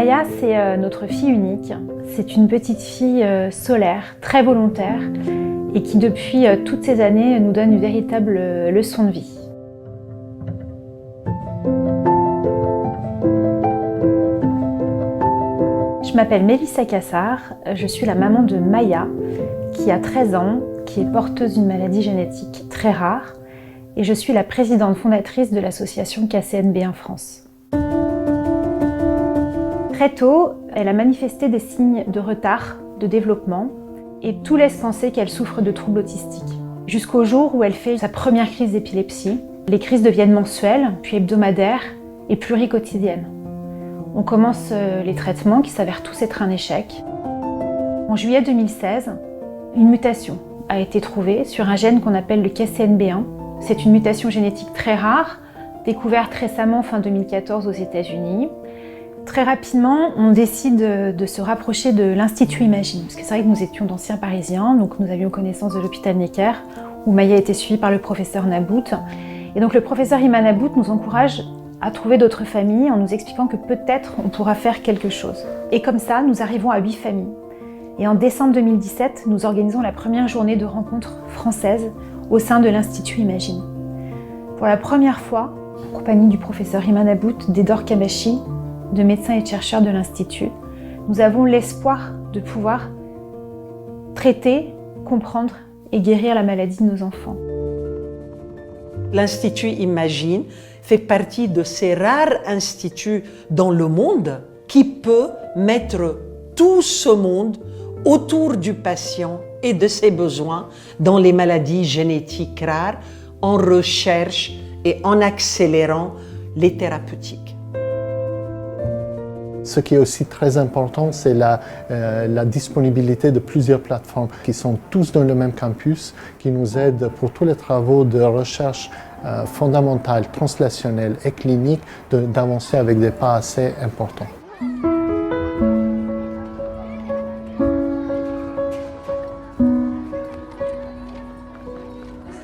Maya, c'est notre fille unique. C'est une petite fille solaire, très volontaire et qui depuis toutes ces années nous donne une véritable leçon de vie. Je m'appelle Mélissa Cassard, je suis la maman de Maya qui a 13 ans, qui est porteuse d'une maladie génétique très rare et je suis la présidente fondatrice de l'association KCNB1 France. Très tôt, elle a manifesté des signes de retard de développement et tout laisse penser qu'elle souffre de troubles autistiques. Jusqu'au jour où elle fait sa première crise d'épilepsie. Les crises deviennent mensuelles, puis hebdomadaires et pluriquotidiennes. On commence les traitements qui s'avèrent tous être un échec. En juillet 2016, une mutation a été trouvée sur un gène qu'on appelle le KCNB1. C'est une mutation génétique très rare, découverte récemment fin 2014 aux États-Unis. Très rapidement, on décide de se rapprocher de l'Institut Imagine, parce que c'est vrai que nous étions d'anciens Parisiens, donc nous avions connaissance de l'hôpital Necker, où Maya était suivie par le professeur Nabout. Et donc le professeur Iman Nabout nous encourage à trouver d'autres familles en nous expliquant que peut-être on pourra faire quelque chose. Et comme ça, nous arrivons à 8 familles. Et en décembre 2017, nous organisons la première journée de rencontre française au sein de l'Institut Imagine. Pour la première fois, en compagnie du professeur Iman Nabout, d'Edor Kabashi, de médecins et de chercheurs de l'Institut, nous avons l'espoir de pouvoir traiter, comprendre et guérir la maladie de nos enfants. L'Institut Imagine fait partie de ces rares instituts dans le monde qui peut mettre tout ce monde autour du patient et de ses besoins dans les maladies génétiques rares en recherche et en accélérant les thérapeutiques. Ce qui est aussi très important, c'est la disponibilité de plusieurs plateformes qui sont tous dans le même campus, qui nous aident pour tous les travaux de recherche fondamentale, translationnelle et clinique d'avancer avec des pas assez importants.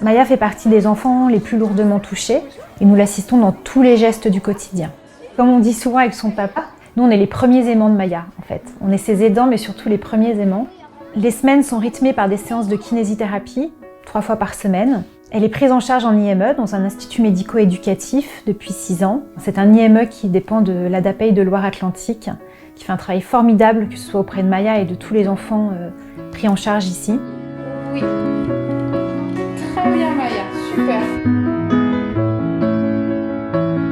Maya fait partie des enfants les plus lourdement touchés et nous l'assistons dans tous les gestes du quotidien. Comme on dit souvent avec son papa, nous, on est les premiers aimants de Maya, en fait. On est ses aidants, mais surtout les premiers aimants. Les semaines sont rythmées par des séances de kinésithérapie, 3 fois par semaine. Elle est prise en charge en IME, dans un institut médico-éducatif, depuis 6 ans. C'est un IME qui dépend de l'ADAPEI de Loire-Atlantique, qui fait un travail formidable, que ce soit auprès de Maya et de tous les enfants pris en charge ici. Oui. Très bien, Maya. Super.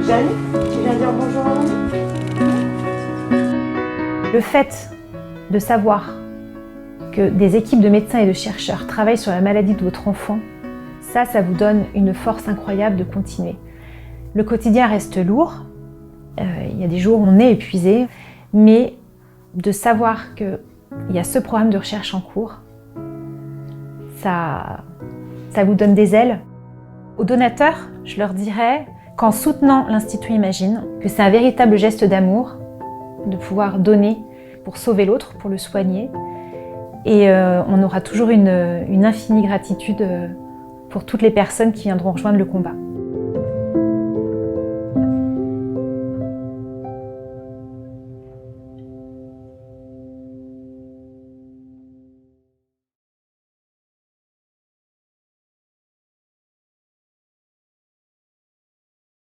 Jeanne, tu viens dire bonjour à nous ? Le fait de savoir que des équipes de médecins et de chercheurs travaillent sur la maladie de votre enfant, ça vous donne une force incroyable de continuer. Le quotidien reste lourd, il y a des jours où on est épuisé, mais de savoir qu'il y a ce programme de recherche en cours, ça vous donne des ailes. Aux donateurs, je leur dirais qu'en soutenant l'Institut Imagine, que c'est un véritable geste d'amour, de pouvoir donner pour sauver l'autre, pour le soigner. Et on aura toujours une infinie gratitude pour toutes les personnes qui viendront rejoindre le combat.